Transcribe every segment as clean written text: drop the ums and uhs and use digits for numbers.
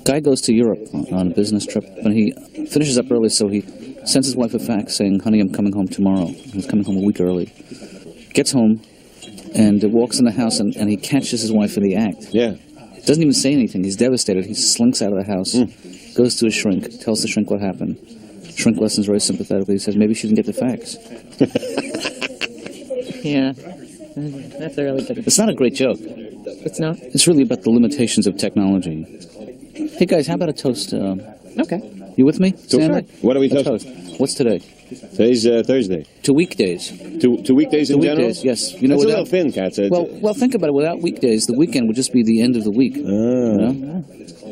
Guy goes to Europe on a business trip, and he finishes up early, so he sends his wife a fax saying, honey, I'm coming home tomorrow. He's coming home a week early. Gets home and walks in the house, and he catches his wife in the act. Yeah. Doesn't even say anything. He's devastated. He slinks out of the house, goes to his shrink, tells the shrink what happened. Shrink listens very sympathetically. He says, maybe she didn't get the fax. Yeah. That's a really good... It's not a great joke. It's not? It's really about the limitations of technology. Hey, guys, how about a toast? Okay. You with me? Sure. What are we toasting? Toast. What's today? Today's Thursday. To weekdays. To weekdays in general? Yes. You know, it's a little thin, Katz. Well, think about it. Without weekdays, the weekend would just be the end of the week. You know?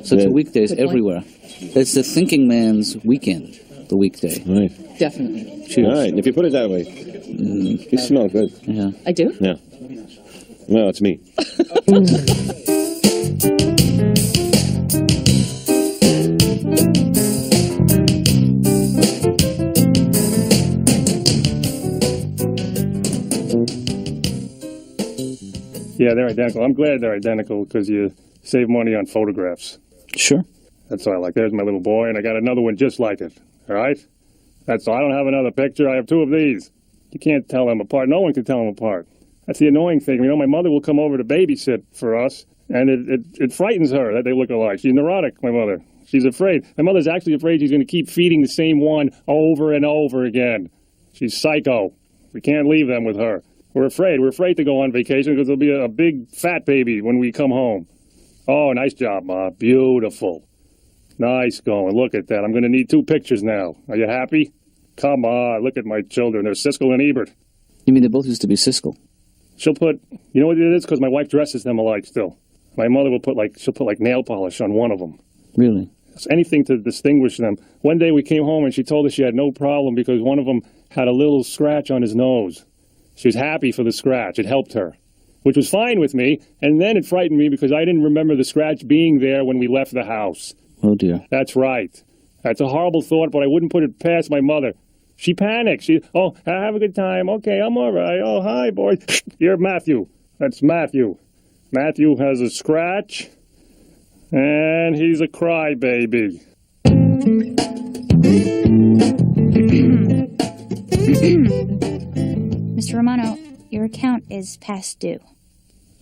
So to weekdays everywhere. It's the thinking man's weekend, the weekday. Right. Definitely. Cheers. All right. If you put it that way, you smell good. Yeah. I do? Yeah. Well, it's me. Yeah, they're identical. I'm glad they're identical because you save money on photographs. Sure. That's all I like. There's my little boy, and I got another one just like it. All right? That's all. I don't have another picture. I have two of these. You can't tell them apart. No one can tell them apart. That's the annoying thing. You know, my mother will come over to babysit for us, and it frightens her that they look alike. She's neurotic, my mother. She's afraid. My mother's actually afraid she's going to keep feeding the same one over and over again. She's psycho. We can't leave them with her. We're afraid. We're afraid to go on vacation because there'll be a big fat baby when we come home. Oh, nice job, Ma. Beautiful. Nice going. Look at that. I'm going to need 2 pictures now. Are you happy? Come on. Look at my children. They're Siskel and Ebert. You mean they both used to be Siskel? She'll put, you know what it is? Because my wife dresses them alike still. My mother will she'll put nail polish on one of them. Really? It's anything to distinguish them. One day we came home and she told us she had no problem because one of them had a little scratch on his nose. She was happy for the scratch. It helped her, which was fine with me. And then it frightened me because I didn't remember the scratch being there when we left the house. Oh, dear. That's right. That's a horrible thought, but I wouldn't put it past my mother. She panicked. Oh, have a good time. Okay, I'm all right. Oh, hi, boy. You're Matthew. That's Matthew. Matthew has a scratch, and he's a crybaby. Mr. Romano, your account is past due.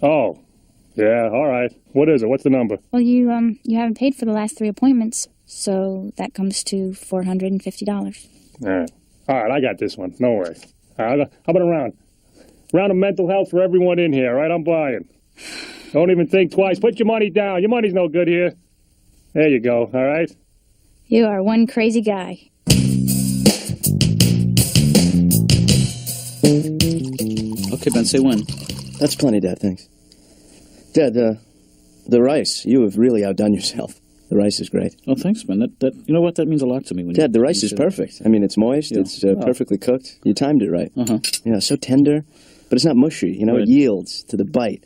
Oh, yeah, all right. What is it? What's the number? Well, you haven't paid for the last 3 appointments, so that comes to $450. All right, I got this one. No worries. How about a round? Round of mental health for everyone in here, all right? I'm buying. Don't even think twice. Put your money down. Your money's no good here. There you go, all right? You are one crazy guy. Okay, Ben, say when. That's plenty, Dad, thanks. Dad, the rice, you have really outdone yourself. The rice is great. Oh, thanks, Ben. That you know what? That means a lot to me. Dad, the rice is perfect. I mean, it's moist. Yeah. It's perfectly cooked. You timed it right. Uh-huh. Yeah, so tender, but it's not mushy. You know, right. It yields to the bite.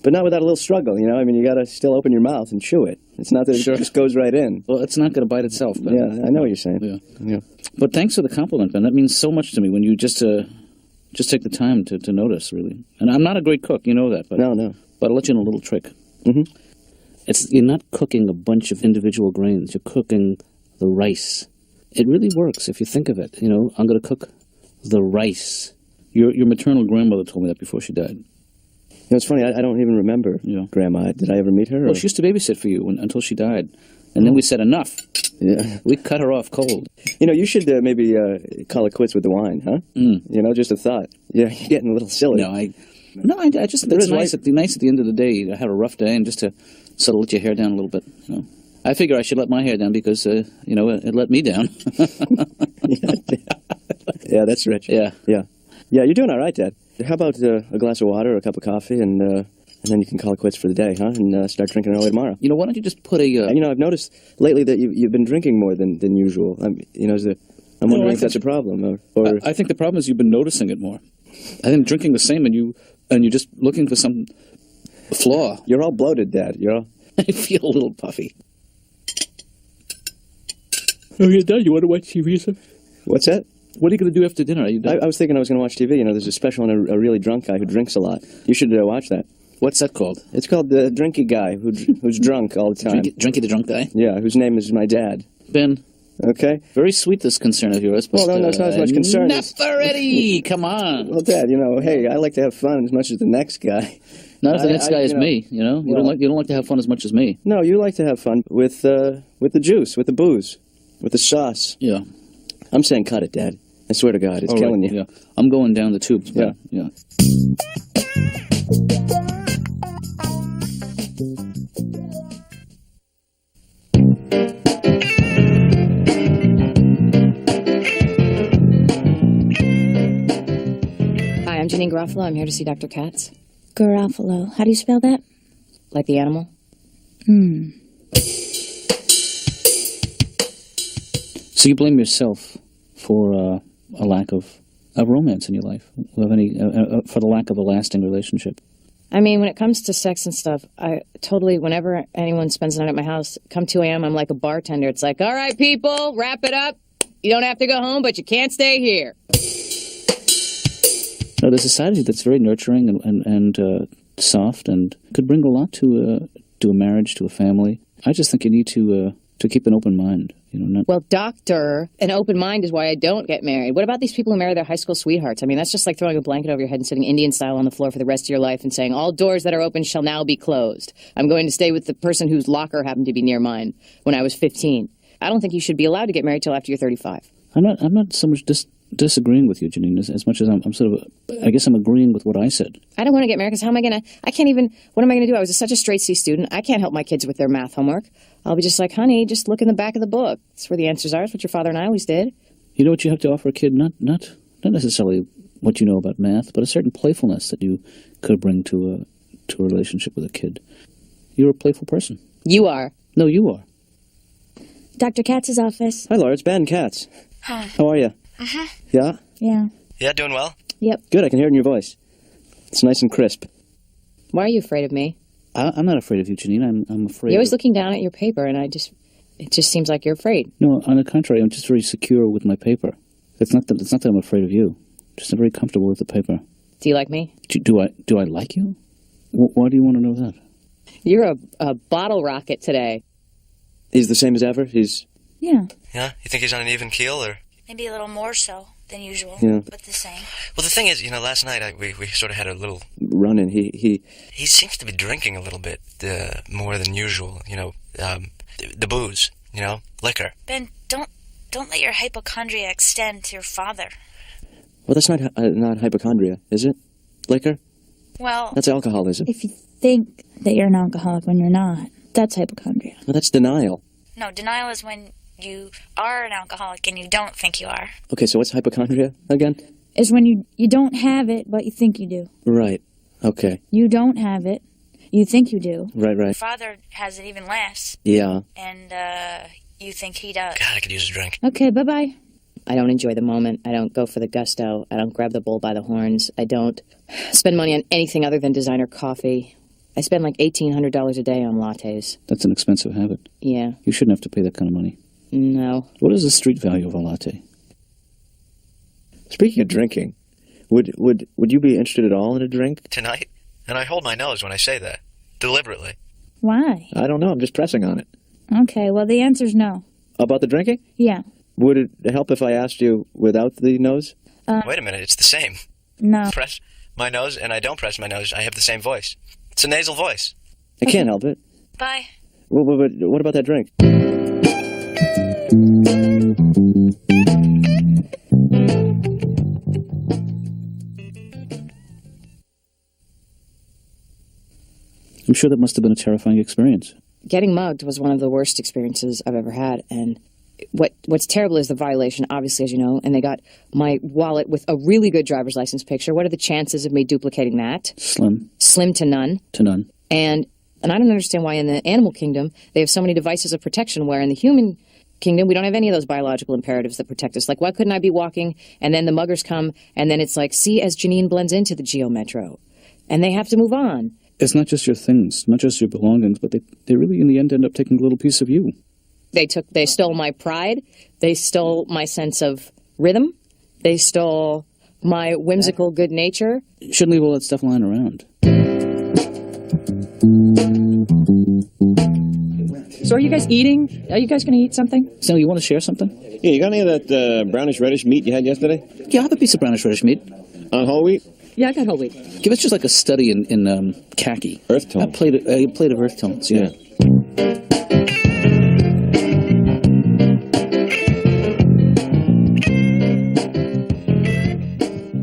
But not without a little struggle, you know? I mean, you got to still open your mouth and chew it. It's not that it just goes right in. Well, it's not going to bite itself, Ben. Yeah, I know what you're saying. Yeah. But thanks for the compliment, Ben. That means so much to me when you just take the time to notice, really. And I'm not a great cook, you know that. But, No. But I'll let you in a little trick. Mm-hmm. You're not cooking a bunch of individual grains. You're cooking the rice. It really works if you think of it. You know, I'm going to cook the rice. Your maternal grandmother told me that before she died. You know, it's funny, I don't even remember Grandma. Did I ever meet her? Well, she used to babysit for you until she died. And then we said, enough. Yeah. We cut her off cold. You know, you should maybe call it quits with the wine, huh? Mm. You know, just a thought. Yeah, you're getting a little silly. No, I just think it's nice at the end of the day to have a rough day and just to sort of let your hair down a little bit. You know. I figure I should let my hair down because, it let me down. Yeah, that's rich. Yeah. Yeah, you're doing all right, Dad. How about a glass of water or a cup of coffee, and then you can call it quits for the day, huh? And start drinking early tomorrow. You know, why don't you just put a... You know, I've noticed lately that you've been drinking more than usual. I'm wondering if that's a problem. Or... I think the problem is you've been noticing it more. I think drinkking the same and you're just looking for some flaw. You're all bloated, Dad. I feel a little puffy. Oh, you're done? You want to watch TV or something? What's that? What are you going to do after dinner? Are you done? I was thinking I was going to watch TV. You know, there's a special on a really drunk guy who drinks a lot. You should watch that. What's that called? It's called the Drinky guy who's drunk all the time. Drinky the drunk guy? Yeah, whose name is my dad. Ben. Okay. Very sweet, this concern of yours. But, Well, no, it's not as much concern. Enough already! Come on. Well, Dad, hey, I like to have fun as much as the next guy. Not if the next guy is me, You don't like to have fun as much as me. No, you like to have fun with the juice, with the booze, with the sauce. Yeah. I'm saying cut it, Dad. I swear to God, it's killing you. Yeah. I'm going down the tubes, Ben. Yeah. Hi, I'm Janeane Garofalo. I'm here to see Dr. Katz. Garofalo. How do you spell that? Like the animal? So you blame yourself for a lack of romance in your life, for the lack of a lasting relationship. I mean, when it comes to sex and stuff, I totally, whenever anyone spends the night at my house, come 2 a.m., I'm like a bartender. It's like, all right, people, wrap it up. You don't have to go home, but you can't stay here. No, there's a side of you that's very nurturing and soft and could bring a lot to a marriage, to a family. I just think you need to keep an open mind. Well, doctor, an open mind is why I don't get married. What about these people who marry their high school sweethearts? I mean, that's just like throwing a blanket over your head and sitting Indian style on the floor for the rest of your life and saying, all doors that are open shall now be closed. I'm going to stay with the person whose locker happened to be near mine when I was 15. I don't think you should be allowed to get married till after you're 35. I'm not so much disagreeing with you, Janeane, as much as I'm sort of, I guess I'm agreeing with what I said. I don't want to get married because what am I going to do? I was such a straight C student. I can't help my kids with their math homework. I'll be just like, honey, just look in the back of the book. That's where the answers are. It's what your father and I always did. You know what you have to offer a kid? Not necessarily what you know about math, but a certain playfulness that you could bring to a relationship with a kid. You're a playful person. You are. No, you are. Dr. Katz's office. Hi, Laura. It's Ben Katz. Hi. How are you? Yeah? Yeah. Yeah, doing well? Yep. Good. I can hear it in your voice. It's nice and crisp. Why are you afraid of me? I'm not afraid of you, Janeane. I'm afraid. You're always looking down at your paper, and it just seems like you're afraid. No, on the contrary, I'm just very secure with my paper. It's not that I'm afraid of you. Just I'm very comfortable with the paper. Do you like me? Do I like you? Why do you want to know that? You're a bottle rocket today. He's the same as ever? Yeah. Yeah? You think he's on an even keel, or? Maybe a little more so than usual, Yeah. but the same. Well, the thing is, last night we sort of had a little Run-in. He seems to be drinking a little bit more than usual, the booze, liquor. Ben, don't let your hypochondria extend to your father. Well, that's not hypochondria, is it? Liquor? Well, That's alcoholism. If you think that you're an alcoholic when you're not, that's hypochondria. Well, that's denial. no, denial is when you are an alcoholic and you don't think you are. Okay, so what's hypochondria again? Is when you don't have it, but you think you do. Right. Okay. You don't have it. You think you do. Right. Your father has it even less, Yeah. and you think he does. God, I could use a drink. Okay, bye-bye. I don't enjoy the moment. I don't go for the gusto. I don't grab the bull by the horns. I don't spend money on anything other than designer coffee. I spend like $1,800 a day on lattes. That's an expensive habit. Yeah. You shouldn't have to pay that kind of money. No. What is the street value of a latte? Speaking of drinking, would you be interested at all in a drink? Tonight? And I hold my nose when I say that. Deliberately. Why? I don't know. I'm just pressing on it. Okay, well, the answer's no. About the drinking? Yeah. Would it help if I asked you without the nose? Wait a minute, it's the same. No. Press my nose and I don't press my nose. I have the same voice. It's a nasal voice. I can't help it. Bye. What about that drink? I'm sure that must have been a terrifying experience. Getting mugged was one of the worst experiences I've ever had, and what's terrible is the violation, obviously, as you know, and they got my wallet with a really good driver's license picture. What are the chances of me duplicating that? Slim. Slim to none. To none. And I don't understand why in the animal kingdom they have so many devices of protection, where in the human kingdom we don't have any of those biological imperatives that protect us. Like, why couldn't I be walking and then the muggers come and then it's like, see as Janeane blends into the Geo Metro, and they have to move on. It's not just your things, not just your belongings, but they really in the end end up taking a little piece of you. They stole my pride. They stole my sense of rhythm. They stole my whimsical good nature. You shouldn't leave all that stuff lying around. So are you guys eating? Are you guys going to eat something? So you want to share something? Yeah, you got any of that brownish reddish meat you had yesterday? Yeah, I'll have a piece of brownish reddish meat. On whole wheat? Yeah, I got whole wheat. Give us just like a study in khaki. Earth tone. A plate of earth tones, yeah.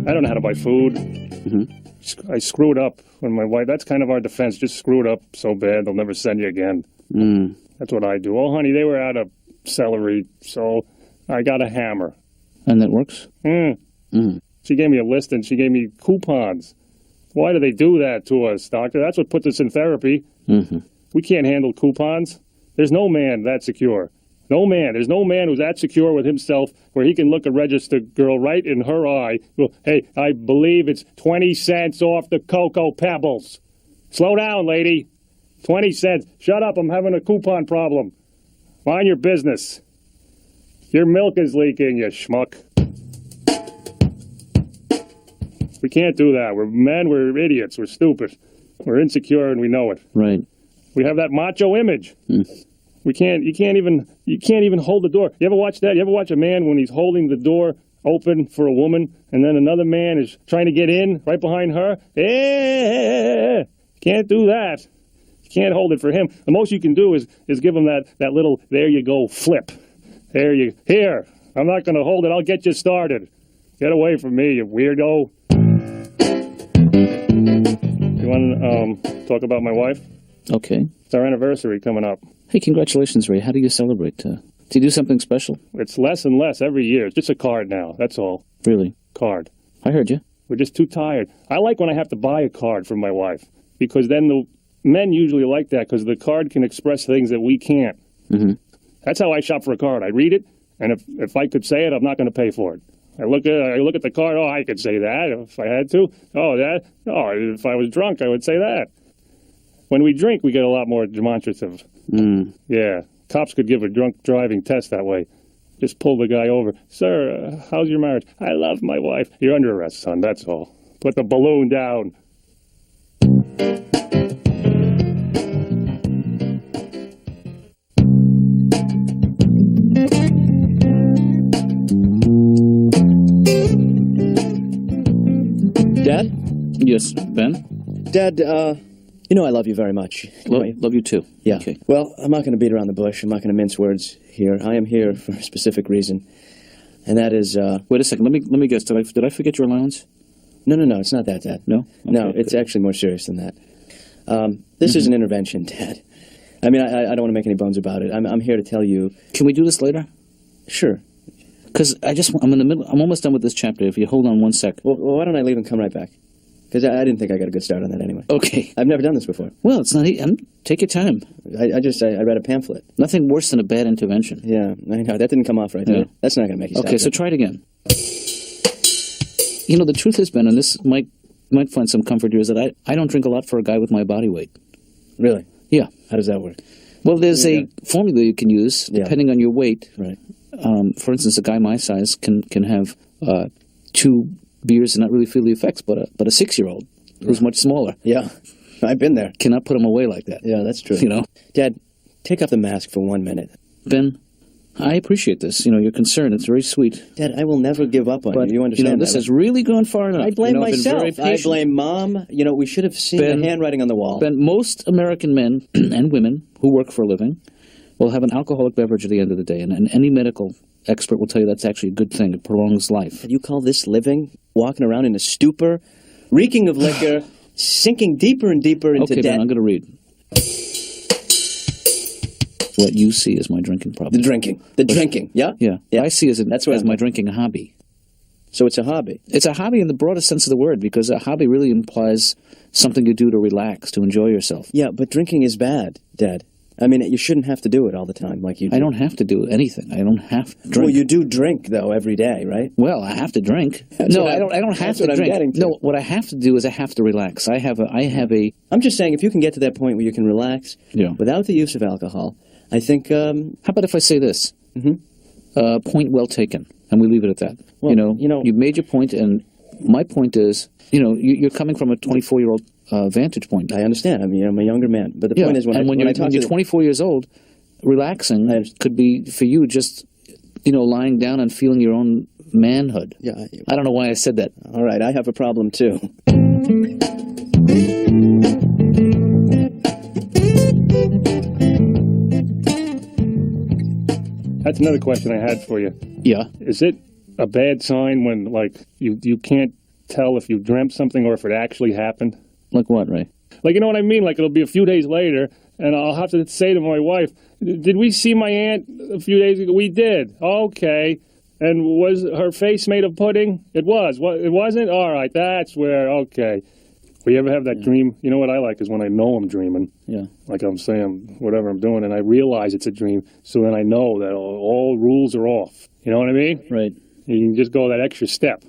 I don't know how to buy food. I screwed up when my wife. That's kind of our defense. Just screwed up so bad they'll never send you again. That's what I do. Oh, honey, they were out of celery, so I got a hammer. And that works? She gave me a list and she gave me coupons. Why do they do that to us, doctor? That's what puts us in therapy. We can't handle coupons. There's no man that secure. No man. There's no man who's that secure with himself where he can look a registered girl right in her eye. Well, hey, I believe it's 20 cents off the Cocoa Pebbles. Slow down, lady. 20 cents. Shut up. I'm having a coupon problem. Mind your business. Your milk is leaking, you schmuck. We can't do that. We're men. We're idiots. We're stupid. We're insecure and we know it. Right. We have that macho image. You can't even hold the door. You ever watch that? You ever watch a man when he's holding the door open for a woman and then another man is trying to get in right behind her? Can't do that. You can't hold it for him. The most you can do is give him that little, there you go, flip. Here, I'm not going to hold it. I'll get you started. Get away from me, you weirdo. You want to talk about my wife? Okay. It's our anniversary coming up. Hey, congratulations, Ray. How do you celebrate? Do you do something special? It's less and less every year. It's just a card now. That's all. Really? Card. I heard you. We're just too tired. I like when I have to buy a card for my wife because then the men usually like that because the card can express things that we can't. That's how I shop for a card. I read it, and if I could say it, I'm not going to pay for it. I look at the card. Oh, I could say that if I had to. If I was drunk, I would say that. When we drink, we get a lot more demonstrative. Yeah, cops could give a drunk driving test that way. Just pull the guy over. Sir, how's your marriage? I love my wife. You're under arrest, son. That's all. Put the balloon down. Dad? Yes, Ben? Dad, you know I love you very much. Love you too. Yeah. Okay. Well, I'm not going to beat around the bush. I'm not going to mince words here. I am here for a specific reason, and that is. Wait a second. Let me guess. Did I forget your allowance? No. It's not that, Dad. No. Okay, no, it's actually more serious than that. This is an intervention, Dad. I mean, I don't want to make any bones about it. I'm here to tell you. Can we do this later? Sure. Because I'm in the middle. I'm almost done with this chapter. If you hold on one sec. Well, why don't I leave and come right back? Because I didn't think I got a good start on that anyway. Okay. I've never done this before. Well, it's not. Take your time. I read a pamphlet. Nothing worse than a bad intervention. Yeah, I know. That didn't come off right, did it? That's not going to make you stop. Okay, so try it again. You know, the truth has been, and this might find some comfort here, is that I don't drink a lot for a guy with my body weight. Really? Yeah. How does that work? Well, there's a formula you can use depending on your weight. Right. For instance, a guy my size can have 2 beers and not really feel the effects, but a 6-year-old who's much smaller. Yeah, I've been there. Cannot put him away like that. Yeah, that's true. You know, Dad, take off the mask for 1 minute. Ben, I appreciate this. You know, your concern. It's very sweet. Dad, I will never give up on you. You understand? You know, this has really gone far enough. I blame I've been myself. very I patient. blame Mom. You know, we should have seen the handwriting on the wall. Ben, most American men and women who work for a living will have an alcoholic beverage at the end of the day, and any medical expert will tell you that's actually a good thing. It prolongs life. You call this living? Walking around in a stupor, reeking of liquor, sinking deeper and deeper into debt. debt. Ben, I'm going to read. What you see is my drinking problem. The drinking. Yeah? Yeah. I see as my drinking hobby. So it's a hobby? It's a hobby in the broadest sense of the word, because a hobby really implies something you do to relax, to enjoy yourself. Yeah, but drinking is bad, Dad. I mean, you shouldn't have to do it all the time like you do. I don't have to do anything. I don't have to drink. Well, you do drink, though, every day, right? Well, I have to drink. I don't have to drink. I'm getting to. No, what I have to do is I have to relax. I have a... I'm just saying, if you can get to that point where you can relax without the use of alcohol, I think... How about if I say this? Point well taken, and we leave it at that. Well, you've made your point, and my point is, you're coming from a 24-year-old vantage point. I understand. I mean, I'm a younger man. But the point is, when you're 24 years old, relaxing could be, for you, just, lying down and feeling your own manhood. Yeah. I don't know why I said that. All right, I have a problem, too. That's another question I had for you. Yeah. Is it a bad sign when, you can't tell if you dreamt something or if it actually happened? Like what, Ray? You know what I mean? It'll be a few days later, and I'll have to say to my wife, did we see my aunt a few days ago? We did. Okay. And was her face made of pudding? It was. It wasn't? All right, that's where, okay. Will you ever have that dream? You know what I like is when I know I'm dreaming. Yeah. Like I'm saying whatever I'm doing, and I realize it's a dream, so then I know that all rules are off. You know what I mean? Right. You can just go that extra step.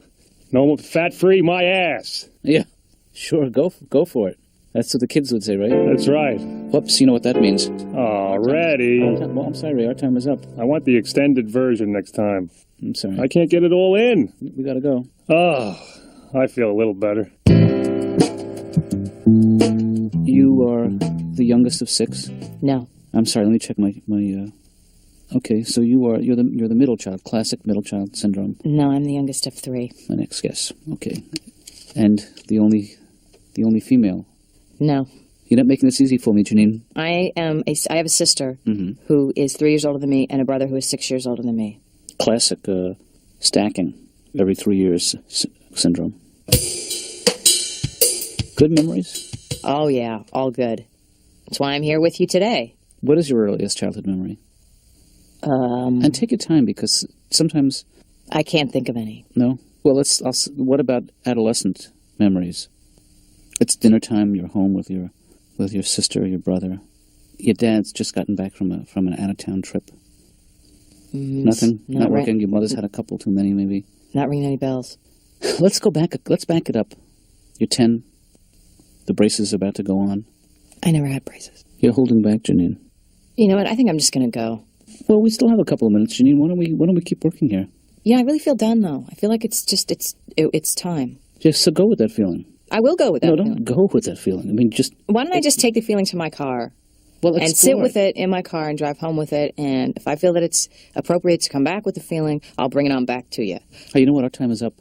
No fat-free, my ass. Yeah. Sure, go for it. That's what the kids would say, right? That's right. Whoops, you know what that means. Already. Well, I'm sorry, Ray, our time is up. I want the extended version next time. I'm sorry. I can't get it all in. We gotta go. Oh, I feel a little better. You are the youngest of 6? No. I'm sorry, let me check my okay, so you're the middle child, classic middle child syndrome. No, I'm the youngest of 3. My next guess. Okay. And the only female. No. You're not making this easy for me, Janeane. I have a sister who is 3 years older than me and a brother who is 6 years older than me. Classic stacking every 3 years syndrome. Good memories? Oh, yeah, all good. That's why I'm here with you today. What is your earliest childhood memory? And take your time, because sometimes... I can't think of any. No? Well, what about adolescent memories? It's dinner time, you're home with your sister, your brother. Your dad's just gotten back from an out-of-town trip. Nothing? Not working? Your mother's had a couple too many, maybe? Not ringing any bells. Let's back it up. You're 10. The braces are about to go on. I never had braces. You're holding back, Janeane. You know what? I think I'm just going to go. Well, we still have a couple of minutes, Janeane. Why don't we keep working here? Yeah, I really feel done, though. I feel like it's time. Just so go with that feeling. I will go with that feeling. No, don't go with that feeling. I mean, just... Why don't I just take the feeling to my car? Well, and sit with it in my car and drive home with it, and if I feel that it's appropriate to come back with the feeling, I'll bring it on back to you. Oh, you know what? Our time is up.